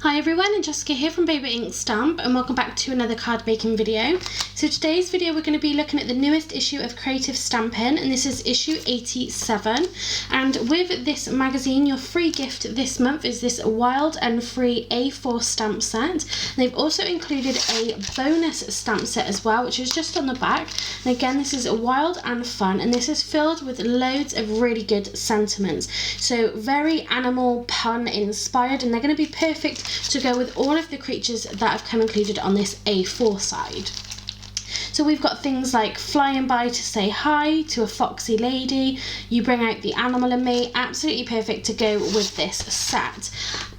Hi everyone, and Jessica here from Baby Ink Stamp, and welcome back to another card making video. So today's video we're going to be looking at the newest issue of Creative Stampin', and this is issue 87. And with this magazine, your free gift this month is this Wild and Free A4 stamp set. And they've also included a bonus stamp set as well, which is just on the back. And again, this is Wild and Fun, and this is filled with loads of really good sentiments. So very animal pun inspired, and they're going to be perfect to go with all of the creatures that have come included on this A4 side. So we've got things like flying by to say hi to a foxy lady, you bring out the animal in me, absolutely perfect to go with this set.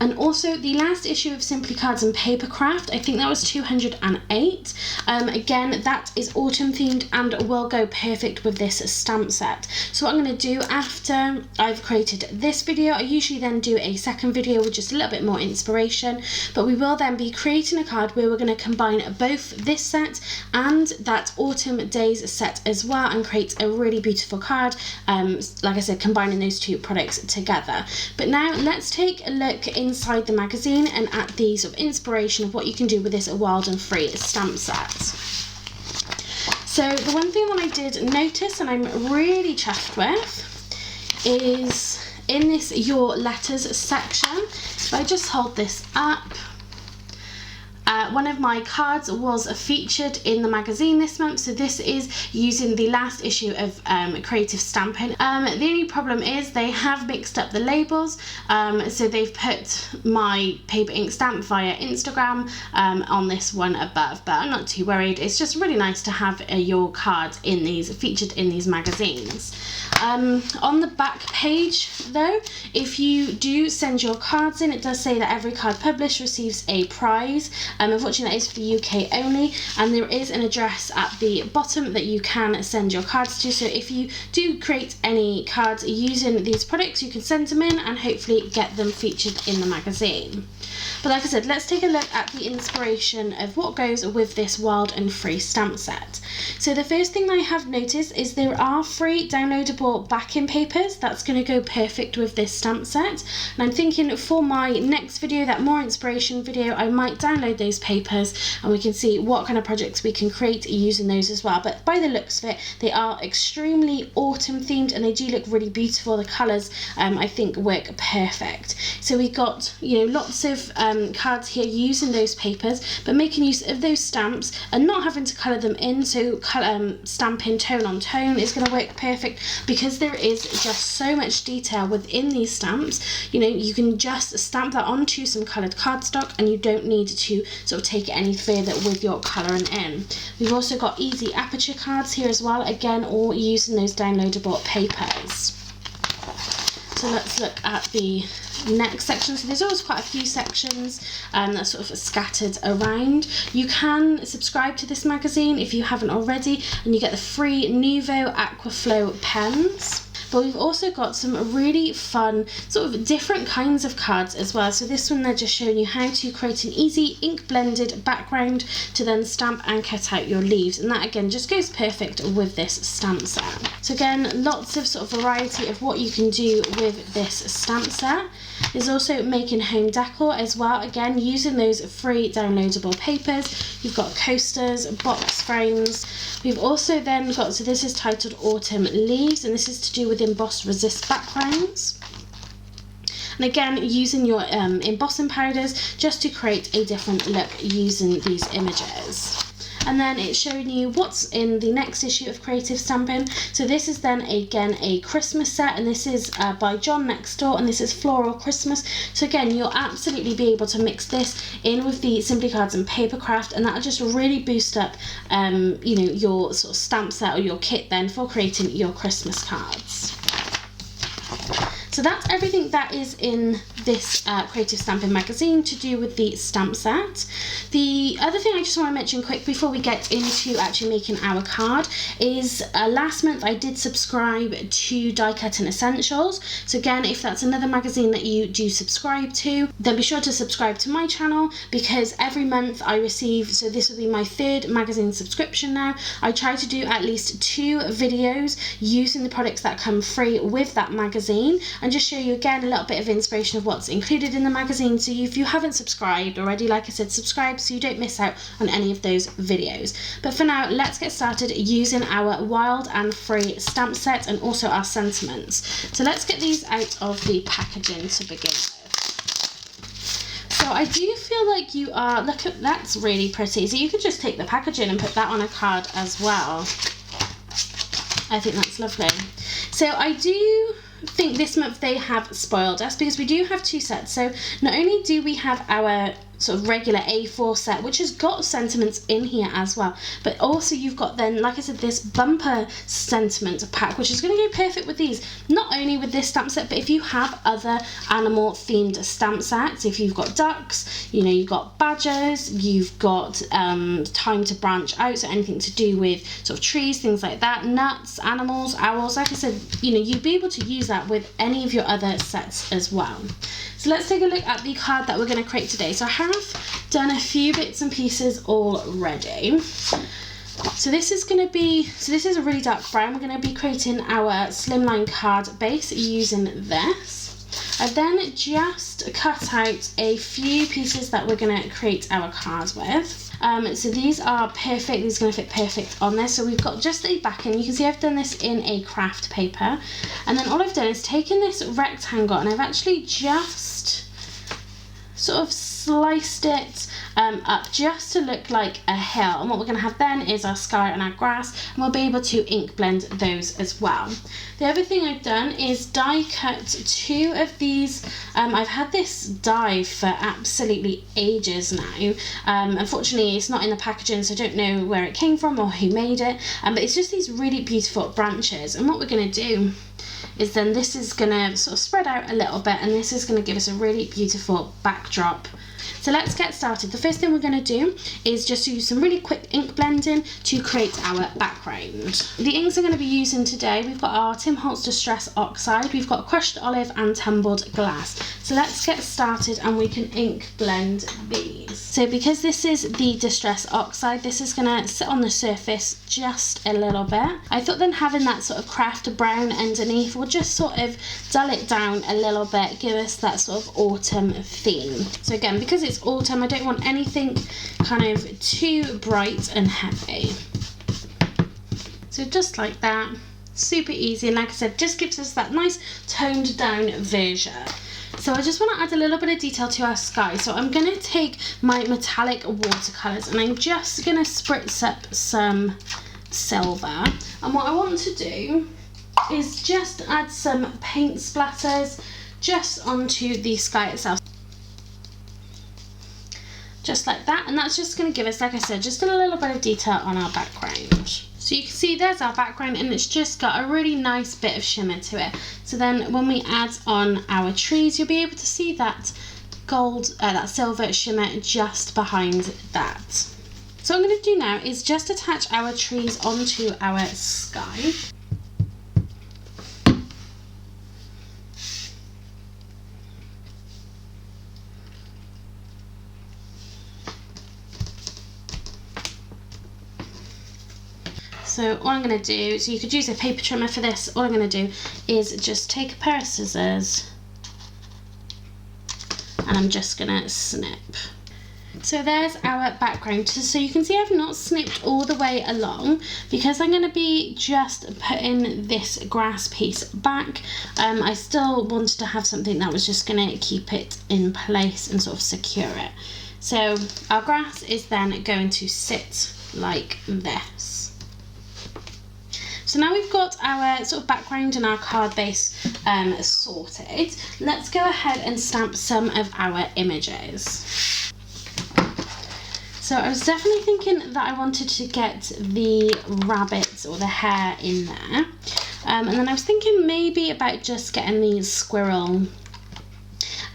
And also the last issue of Simply Cards and Papercraft, I think that was 208. Again, that is autumn themed and will go perfect with this stamp set. So what I'm going to do after I've created this video, I usually then do a second video with just a little bit more inspiration, but we will then be creating a card where we're going to combine both this set and that Autumn Days set as well and create a really beautiful card, like I said, combining those two products together. But now let's take a look inside the magazine and at the sort of inspiration of what you can do with this Wild and Free stamp set. So the one thing that I did notice and I'm really chuffed with is in this Your Letters section. If I just hold this up, one of my cards was featured in the magazine this month, so this is using the last issue of Creative Stampin'. The only problem is they have mixed up the labels, so they've put my paper ink stamp via Instagram on this one above, but I'm not too worried. It's just really nice to have your cards in these, featured in these magazines. On the back page though, if you do send your cards in, it does say that every card published receives a prize. Unfortunately that is for the UK only, and there is an address at the bottom that you can send your cards to, so if you do create any cards using these products you can send them in and hopefully get them featured in the magazine. But like I said, let's take a look at the inspiration of what goes with this Wild and Free stamp set. So the first thing I have noticed is there are free downloadable backing papers. That's going to go perfect with this stamp set, and I'm thinking for my next video, that more inspiration video, I might download those papers and we can see what kind of projects we can create using those as well. But by the looks of it, they are extremely autumn themed and they do look really beautiful. The colours I think work perfect. So we got, you know, lots of cards here using those papers but making use of those stamps and not having to colour them in, so stamping tone on tone is going to work perfect because there is just so much detail within these stamps. You know, you can just stamp that onto some coloured cardstock and you don't need to sort of take it any further with your colouring in. We've also got easy aperture cards here as well, again all using those downloadable papers. So let's look at the next section. So there's always quite a few sections that are sort of scattered around. You can subscribe to this magazine if you haven't already, and you get the free Nuvo Aquaflow pens. But we've also got some really fun sort of different kinds of cards as well. So this one they're just showing you how to create an easy ink blended background to then stamp and cut out your leaves, and that again just goes perfect with this stamp set. So again, lots of sort of variety of what you can do with this stamp set. There's also making home decor as well, again using those free downloadable papers. You've got coasters, box frames. We've also then got, so this is titled Autumn Leaves, and this is to do with embossed resist backgrounds. And again, using your embossing powders just to create a different look using these images. And then it's showing you what's in the next issue of Creative Stampin'. So this is then again a Christmas set, and this is by John Next Door, and this is Floral Christmas. So again, you'll absolutely be able to mix this in with the Simply Cards and Papercraft, and that'll just really boost up you know, your sort of stamp set or your kit then for creating your Christmas cards. So that's everything that is in this Creative Stampin' magazine to do with the stamp set. The other thing I just want to mention quick before we get into actually making our card is last month I did subscribe to Die Cutting Essentials. So again, if that's another magazine that you do subscribe to, then be sure to subscribe to my channel, because every month I receive, so this will be my third magazine subscription now, I try to do at least 2 videos using the products that come free with that magazine and just show you again a little bit of inspiration of what what's included in the magazine. So if you haven't subscribed already, like I said, subscribe so you don't miss out on any of those videos. But for now, let's get started using our Wild and Free stamp set and also our sentiments. So let's get these out of the packaging to begin with. So I do feel like you are, look at, that's really pretty. So you could just take the packaging and put that on a card as well. I think that's lovely. So I do think this month they have spoiled us because we do have two sets. So not only do we have our sort of regular A4 set, which has got sentiments in here as well, but also you've got then, like I said, this bumper sentiment pack, which is going to go perfect with these, not only with this stamp set, but if you have other animal themed stamp sets. If you've got ducks, you know, you've got badgers, you've got time to branch out, so anything to do with sort of trees, things like that, nuts, animals, owls, like I said, you know, you'd be able to use that with any of your other sets as well. So let's take a look at the card that we're going to create today. So I have done a few bits and pieces already. So this is going to be, so this is a really dark brown. We're going to be creating our slimline card base using this. I then just cut out a few pieces that we're going to create our cards with. So these are perfect, these are going to fit perfect on this. So we've got just a backing. You can see I've done this in a craft paper, and then all I've done is taken this rectangle and I've actually just sort of sliced it up just to look like a hill. And what we're going to have then is our sky and our grass, and we'll be able to ink blend those as well. The other thing I've done is die cut two of these. I've had this die for absolutely ages now. Unfortunately it's not in the packaging, so I don't know where it came from or who made it, but it's just these really beautiful branches. And what we're going to do is then this is going to sort of spread out a little bit, and this is going to give us a really beautiful backdrop. So let's get started. The first thing we're going to do is just use some really quick ink blending to create our background. The inks we're going to be using today, we've got our Tim Holtz Distress Oxide, we've got crushed olive and tumbled glass. So let's get started and we can ink blend these. So because this is the Distress Oxide, this is going to sit on the surface just a little bit. I thought then having that sort of craft brown underneath will just sort of dull it down a little bit, give us that sort of autumn theme. So again, because it's autumn, I don't want anything kind of too bright and heavy. So just like that, super easy, and like I said, just gives us that nice toned down version. So I just want to add a little bit of detail to our sky. So I'm going to take my metallic watercolours and I'm just going to spritz up some silver. And what I want to do is just add some paint splatters just onto the sky itself. Just like that, and that's just going to give us, like I said, just a little bit of detail on our background. So you can see there's our background, and it's just got a really nice bit of shimmer to it. So then when we add on our trees, you'll be able to see that gold, that silver shimmer just behind that. So what I'm going to do now is just attach our trees onto our sky. So all I'm going to do, so you could use a paper trimmer for this, all I'm going to do is just take a pair of scissors and I'm just going to snip. So there's our background. So you can see I've not snipped all the way along because I'm going to be just putting this grass piece back. I still wanted to have something that was just going to keep it in place and sort of secure it. So our grass is then going to sit like this. So now we've got our sort of background and our card base sorted, let's go ahead and stamp some of our images. So I was definitely thinking that I wanted to get the rabbit or the hare in there. And then I was thinking maybe about just getting the squirrel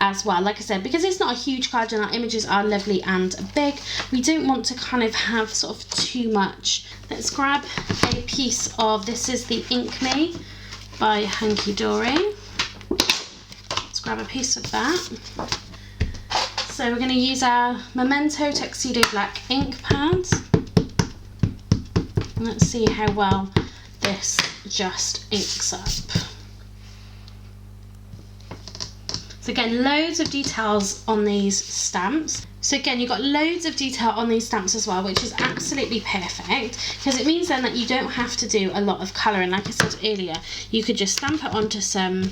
as well. Like I said, because it's not a huge card and our images are lovely and big, we don't want to kind of have sort of too much. Let's grab a piece of, this is the Ink Me by Hunky Dory. Let's grab a piece of that. So we're going to use our Memento Tuxedo Black ink pad. And let's see how well this just inks up. So again, loads of details on these stamps. So again, you've got loads of detail on these stamps as well, which is absolutely perfect, because it means then that you don't have to do a lot of colouring. Like I said earlier, you could just stamp it onto some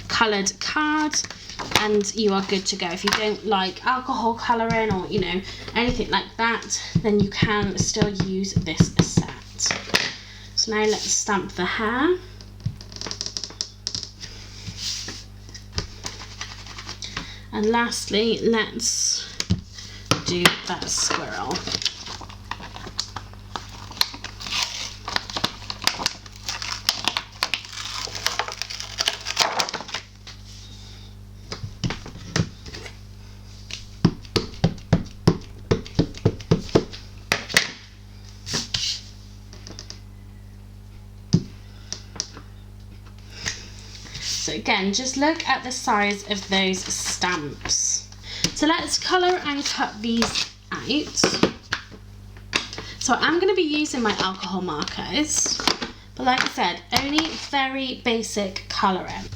coloured card and you are good to go. If you don't like alcohol colouring or, you know, anything like that, then you can still use this set. So now let's stamp the hair. And lastly, let's do that squirrel. So again, just look at the size of those stamps. So let's colour and cut these out. So I'm going to be using my alcohol markers, but like I said, only very basic colouring.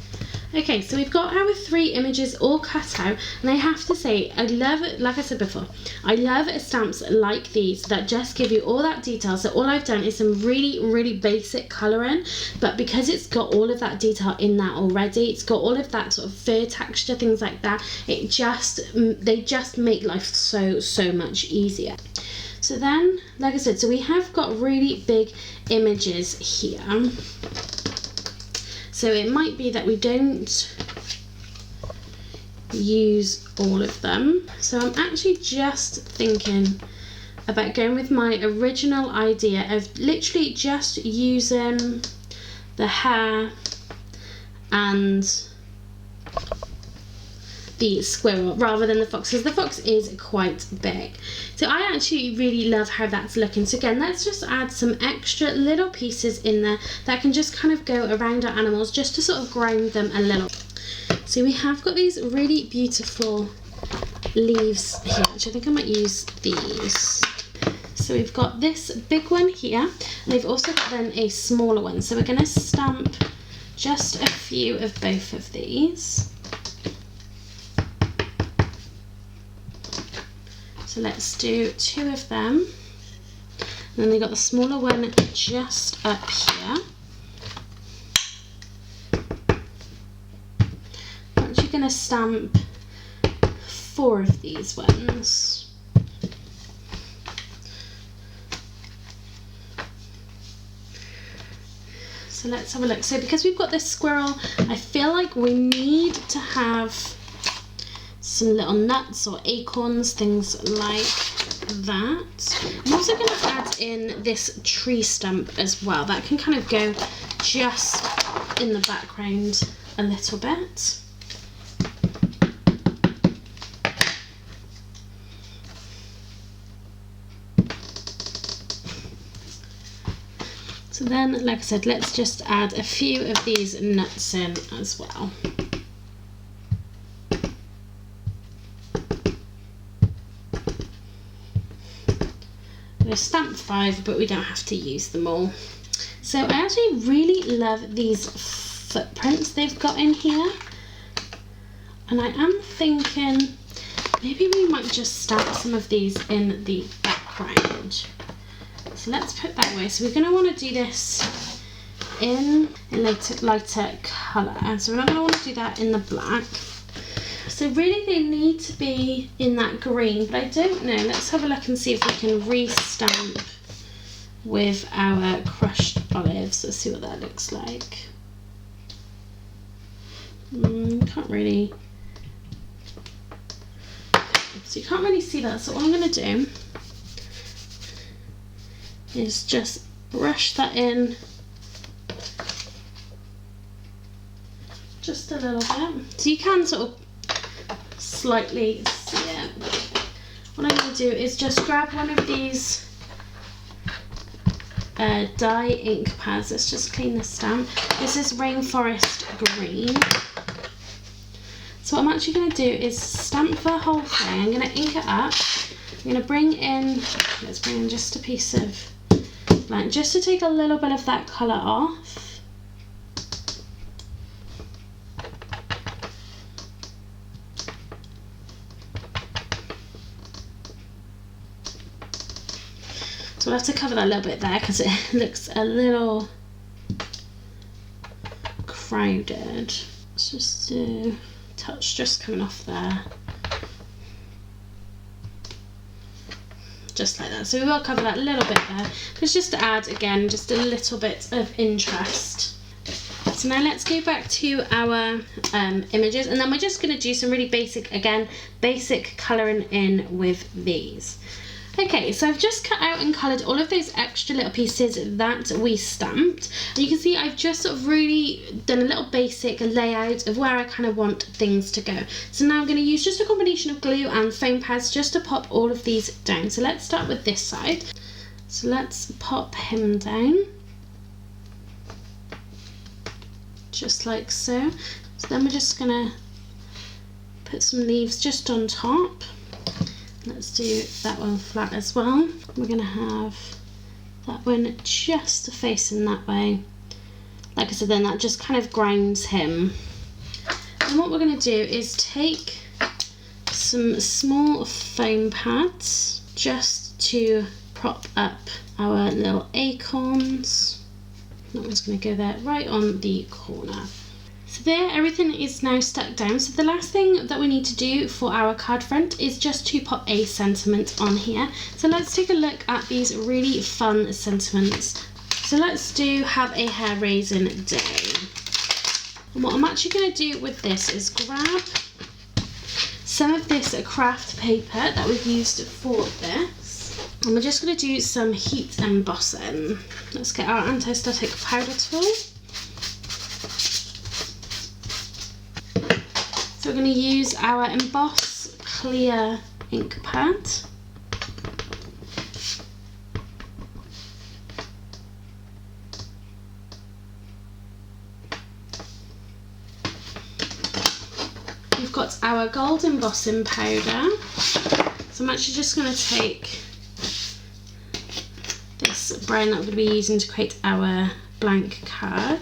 Okay, so we've got our 3 images all cut out, and I have to say, I love it, like I said before, I love stamps like these that just give you all that detail. So all I've done is some really basic colouring, but because it's got all of that detail in that already, it's got all of that sort of fur texture, things like that, they just make life so much easier. So then, like I said, so we have got really big images here. So it might be that we don't use all of them. So I'm actually just thinking about going with my original idea of literally just using the hair and the squirrel rather than the fox, because the fox is quite big. So I actually really love how that's looking. So again, let's just add some extra little pieces in there that can just kind of go around our animals just to sort of ground them a little. So we have got these really beautiful leaves here, which I think I might use these. So we've got this big one here, and we've also got then a smaller one. So we're going to stamp just a few of both of these. So let's do 2 of them. And then we've got the smaller one just up here. I'm actually going to stamp 4 of these ones. So let's have a look. So because we've got this squirrel, I feel like we need to have some little nuts or acorns, things like that. I'm also going to add in this tree stump as well. That can kind of go just in the background a little bit. So then, like I said, let's just add a few of these nuts in as well. We've stamped 5, but we don't have to use them all. So I actually really love these footprints they've got in here. And I am thinking maybe we might just stamp some of these in the background. So let's put that away. So we're going to want to do this in a lighter colour. So we're not going to want to do that in the black. So really they need to be in that green, but I don't know. Let's have a look and see if we can re-stamp with our crushed olives. Let's see what that looks like. Can't really. So you can't really see that. So what I'm going to do is just brush that in just a little bit. So you can sort of slightly see it. What I'm going to do is just grab one of these dye ink pads. Let's just clean this stamp. This is Rainforest Green. So what I'm actually going to do is stamp the whole thing. I'm going to ink it up. I'm going to bring in, let's bring in just a piece of blank, just to take a little bit of that colour off. So we'll have to cover that a little bit there because it looks a little crowded. Let's just do a touch just coming off there. Just like that. So we will cover that a little bit there. It's just to add, again, just a little bit of interest. So now let's go back to our images, and then we're just going to do some really basic, again, basic colouring in with these. Okay, so I've just cut out and coloured all of those extra little pieces that we stamped. And you can see I've just sort of really done a little basic layout of where I kind of want things to go. So now I'm going to use just a combination of glue and foam pads just to pop all of these down. So let's start with this side. So let's pop him down. Just like so. So then we're just going to put some leaves just on top. Let's do that one flat as well. We're going to have that one just facing that way. Like I said, then that just kind of grounds him. And what we're going to do is take some small foam pads just to prop up our little acorns. That one's going to go there right on the corner. So there, everything is now stuck down. So the last thing that we need to do for our card front is just to pop a sentiment on here. So let's take a look at these really fun sentiments. So let's do have a hair raising day. And what I'm actually going to do with this is grab some of this craft paper that we've used for this. And we're just going to do some heat embossing. Let's get our anti-static powder tool. So we're going to use our Emboss Clear ink pad. We've got our gold embossing powder. So I'm actually just going to take this brown that we're going to be using to create our blank card.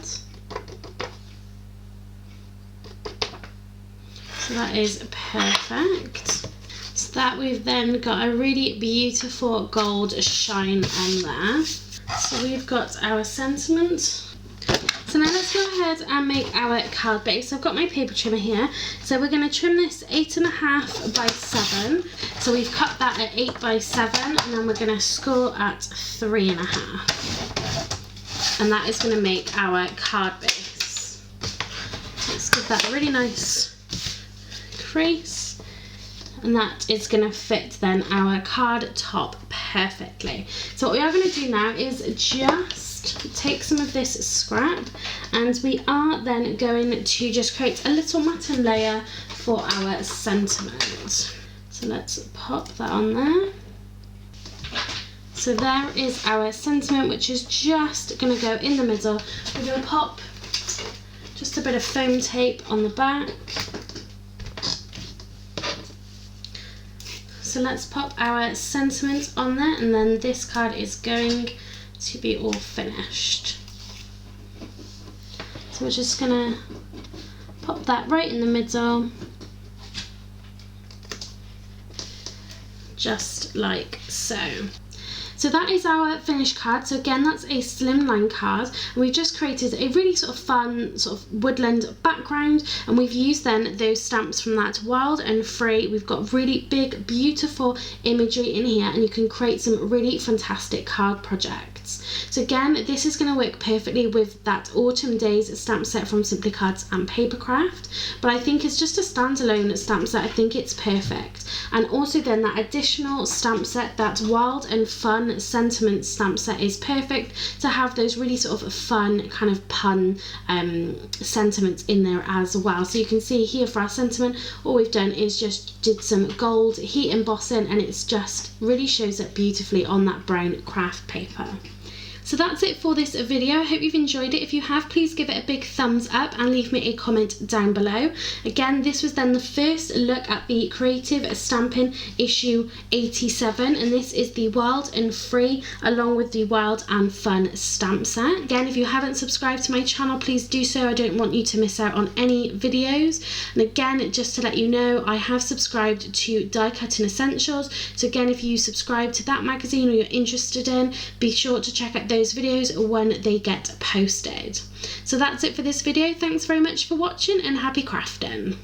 So that is perfect. So that we've then got a really beautiful gold shine on there. So we've got our sentiment. So now let's go ahead and make our card base. So I've got my paper trimmer here. So we're going to trim this 8.5 by 7. So we've cut that at 8 by 7, and then we're going to score at 3.5. And that is going to make our card base. Let's give that a really nice crease, and that is going to fit then our card top perfectly. So what we are going to do now is just take some of this scrap, and we are then going to just create a little matting layer for our sentiment. So let's pop that on there. So there is our sentiment, which is just going to go in the middle. We're going to pop just a bit of foam tape on the back. So let's pop our sentiment on there, and then this card is going to be all finished. So we're just gonna pop that right in the middle, just like so. So that is our finished card. So again, that's a Slimline card, and we've just created a really sort of fun sort of woodland background, and we've used then those stamps from that Wild and Free. We've got really big, beautiful imagery in here, and you can create some really fantastic card projects. So again, this is going to work perfectly with that Autumn Days stamp set from Simply Cards and Papercraft, but I think it's just a standalone stamp set. I think it's perfect. And also then that additional stamp set, that Wild and Fun Sentiment stamp set, is perfect to have those really sort of fun kind of pun sentiments in there as well. So you can see here for our sentiment, all we've done is just did some gold heat embossing, and it's just really shows up beautifully on that brown craft paper. So that's it for this video. I hope you've enjoyed it. If you have, please give it a big thumbs up and leave me a comment down below. Again, this was then the first look at the Creative Stampin' issue 87, and this is the Wild and Free along with the Wild and Fun stamp set. Again, if you haven't subscribed to my channel, please do so. I don't want you to miss out on any videos. And again, just to let you know, I have subscribed to Die Cutting Essentials. So again, if you subscribe to that magazine or you're interested in, be sure to check out those videos when they get posted. So that's it for this video. Thanks very much for watching and happy crafting.